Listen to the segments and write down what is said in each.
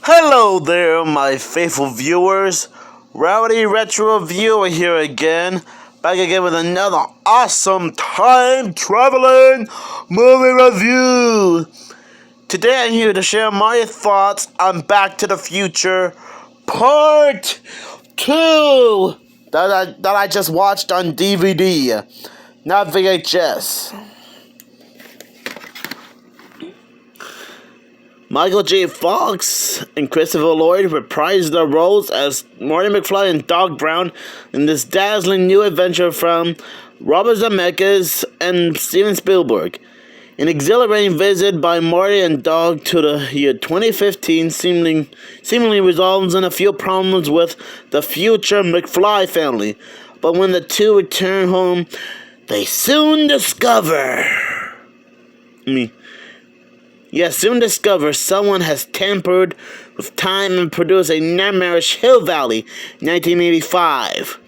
Hello there, my faithful viewers. Rowdy Retro Viewer here again, back again with another awesome time traveling movie review. Today I'm here to share my thoughts on Back to the Future Part 2 that I just watched on DVD, not VHS. Michael J. Fox and Christopher Lloyd reprised their roles as Marty McFly and Doc Brown in this dazzling new adventure from Robert Zemeckis and Steven Spielberg. An exhilarating visit by Marty and Doc to the year 2015 seemingly resolves in a few problems with the future McFly family. But when the two return home, they soon discover someone has tampered with time and produced a nightmarish Hill Valley 1985.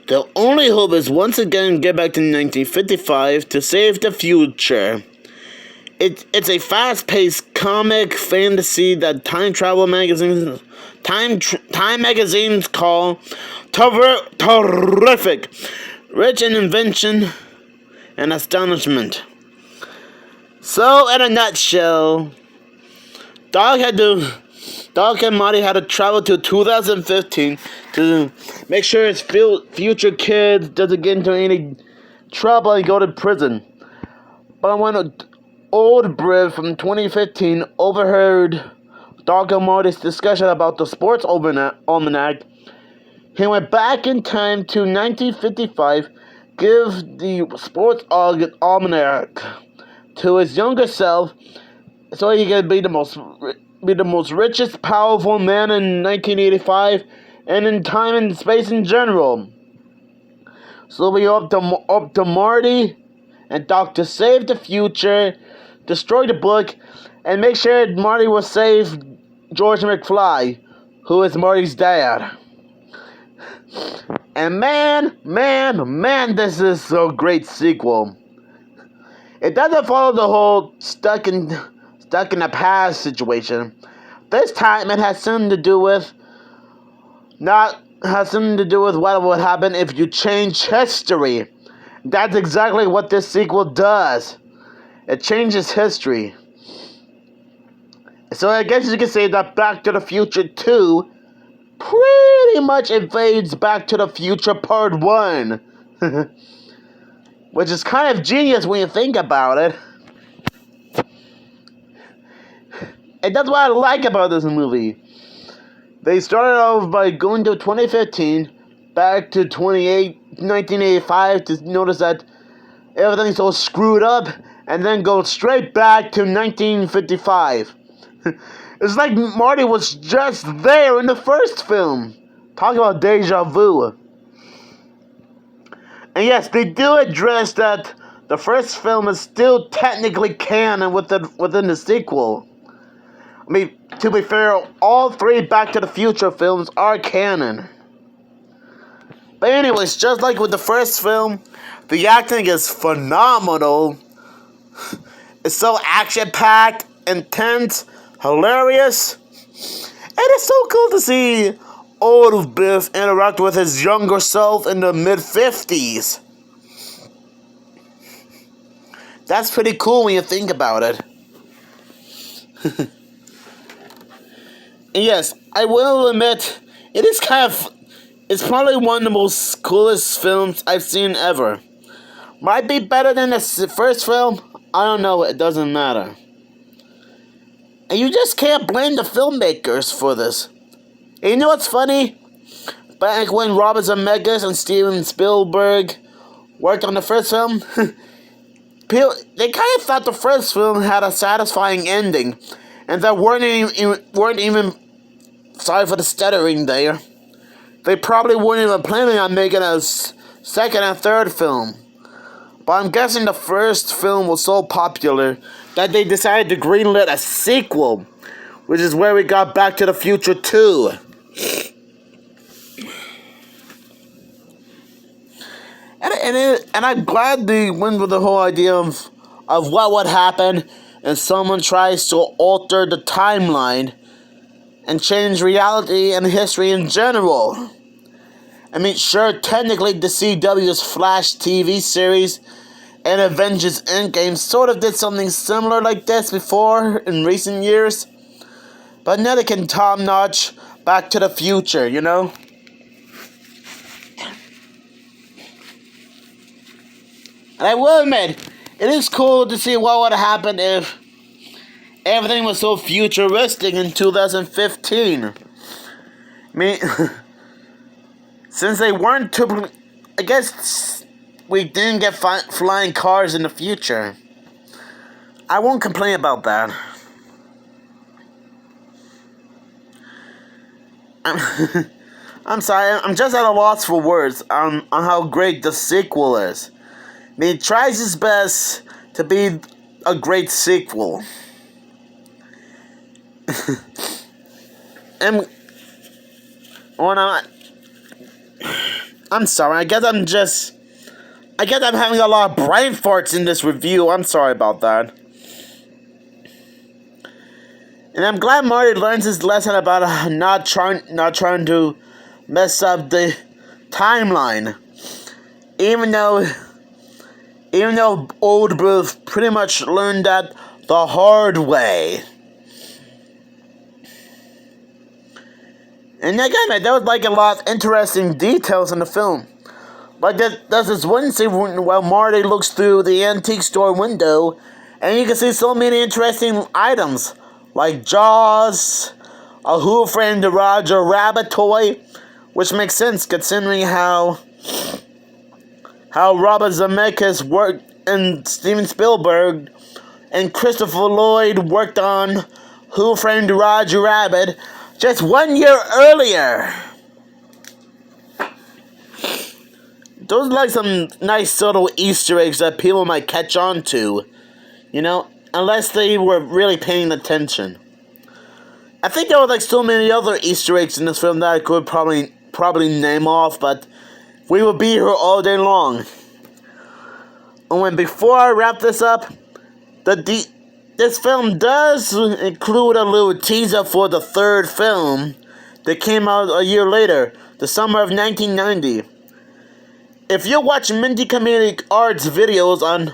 The only hope is once again get back to 1955 to save the future. It's a fast-paced comic fantasy that Time magazines call terrific, rich in invention and astonishment. So, in a nutshell, Doc and Marty had to travel to 2015 to make sure his future kid doesn't get into any trouble and go to prison. But when an old Brit from 2015 overheard Doc and Marty's discussion about the sports almanac, he went back in time to 1955, give the sports almanac to his younger self, so he could be the most richest, powerful man in 1985, and in time and space in general. So we up to Marty and Doc to save the future, destroy the book, and make sure Marty will save George McFly, who is Marty's dad. And man, this is a great sequel. It doesn't follow the whole stuck in the past situation. This time it has something to do with what would happen if you change history. That's exactly what this sequel does. It changes history. So I guess you can say that Back to the Future 2 pretty much invades Back to the Future Part 1. Which is kind of genius when you think about it. And that's what I like about this movie. They started off by going to 2015, back to 1985 to notice that everything's so screwed up, and then go straight back to 1955. It's like Marty was just there in the first film. Talk about deja vu. And yes, they do address that the first film is still technically canon within the sequel. I mean, to be fair, all three Back to the Future films are canon. But anyways, just like with the first film, the acting is phenomenal. It's so action-packed, intense, hilarious. And it's so cool to see old Biff interact with his younger self in the mid-50s. That's pretty cool when you think about it. And yes, I will admit, it's probably one of the most coolest films I've seen ever. Might be better than the first film, I don't know, it doesn't matter. And you just can't blame the filmmakers for this. And you know what's funny? Back when Robert Zemeckis and Steven Spielberg worked on the first film, they kind of thought the first film had a satisfying ending, and they weren't even sorry for the stuttering there. They probably weren't even planning on making a second and third film. But I'm guessing the first film was so popular that they decided to greenlit a sequel, which is where we got Back to the Future 2. And I'm glad they went with the whole idea of what would happen if someone tries to alter the timeline and change reality and history in general. I mean, sure, technically the CW's Flash TV series and Avengers Endgame sort of did something similar like this before in recent years, but neither can top-notch Back to the Future, you know? And I will admit, it is cool to see what would happen if everything was so futuristic in 2015. I mean, since they weren't too... I guess we didn't get flying cars in the future. I won't complain about that. I'm sorry, I'm just at a loss for words on how great the sequel is. I mean, it tries its best to be a great sequel. And when I'm sorry, I guess I'm having a lot of brain farts in this review. I'm sorry about that. And I'm glad Marty learns his lesson about not trying to mess up the timeline. Even though old Bruce pretty much learned that the hard way. And again, there was like a lot of interesting details in the film. Like there's this one scene where Marty looks through the antique store window, and you can see so many interesting items, like Jaws, a Who Framed Roger Rabbit toy, which makes sense considering how Robert Zemeckis worked and Steven Spielberg and Christopher Lloyd worked on Who Framed Roger Rabbit just 1 year earlier. Those are like some nice subtle Easter eggs that people might catch on to, you know, unless they were really paying attention. I think there were like so many other Easter eggs in this film that I could probably name off, but we will be here all day long. And before I wrap this up, this film does include a little teaser for the third film that came out a year later, the summer of 1990. If you watch Minty Comedic Arts videos on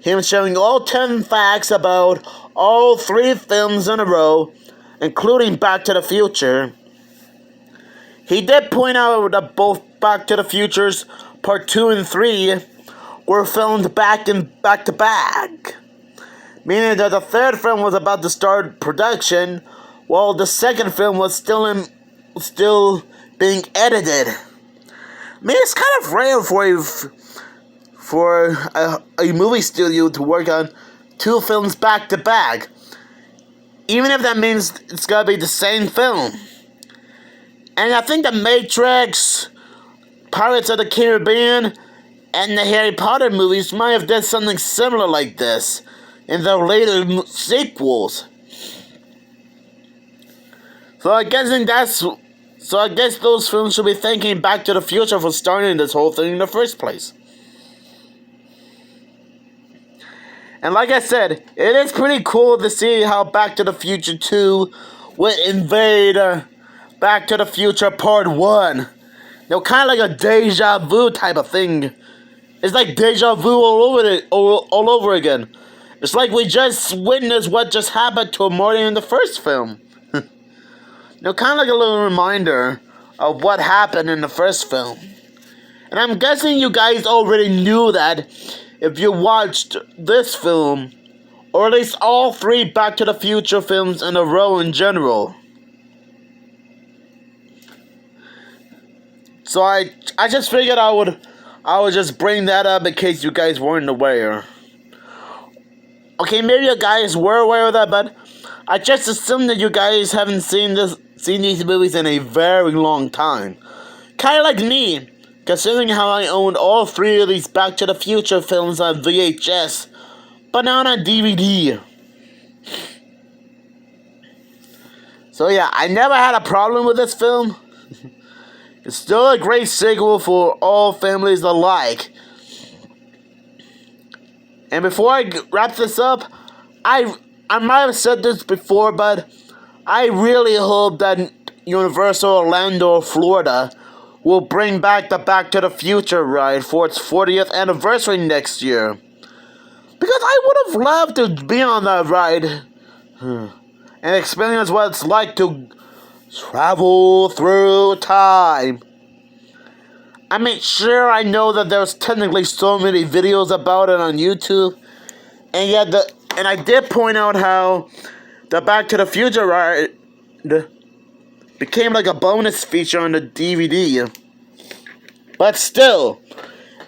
him showing all 10 facts about all 3 films in a row, including Back to the Future, he did point out that both Back to the Futures Part 2 and 3 were filmed back to back, meaning that the third film was about to start production while the second film was still being edited. I mean, it's kind of rare for a movie studio to work on 2 films back to back, even if that means it's gotta be the same film. And I think The Matrix, Pirates of the Caribbean, and the Harry Potter movies might have done something similar like this in their later sequels. So I guess those films should be thanking Back to the Future for starting this whole thing in the first place. And like I said, it is pretty cool to see how Back to the Future 2 would invade Back to the Future Part 1. You know, kind of like a deja vu type of thing. It's like deja vu all over again. It's like we just witnessed what just happened to Marty in the first film. You know, kind of like a little reminder of what happened in the first film. And I'm guessing you guys already knew that if you watched this film, or at least all 3 Back to the Future films in a row in general. So I just figured I would just bring that up in case you guys weren't aware. Okay, maybe you guys were aware of that, but I just assume that you guys haven't seen these movies in a very long time. Kind of like me, considering how I owned all 3 of these Back to the Future films on VHS, but not on DVD. So yeah, I never had a problem with this film. It's still a great sequel for all families alike. And before I wrap this up, I might have said this before, but I really hope that Universal Orlando, Florida, will bring back the Back to the Future ride for its 40th anniversary next year. Because I would have loved to be on that ride and experience what it's like to travel through time. I mean, sure, I know that there's technically so many videos about it on YouTube, and I did point out how the Back to the Future ride became like a bonus feature on the DVD. But still,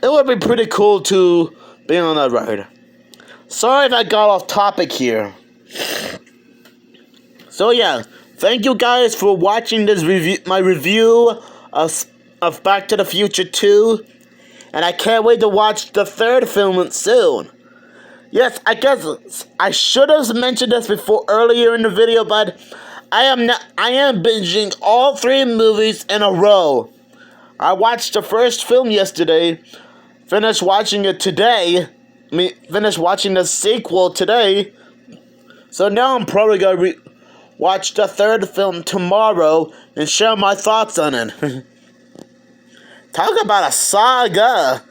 it would be pretty cool to be on that ride. Sorry if I got off topic here. So yeah, thank you guys for watching this my review of Back to the Future 2, and I can't wait to watch the third film soon. Yes, I guess I should have mentioned this before earlier in the video, but I am binging all 3 movies in a row. I watched the first film yesterday, finished watching it today. Finished watching the sequel today. So now I'm probably gonna watch the third film tomorrow and share my thoughts on it. Talk about a saga.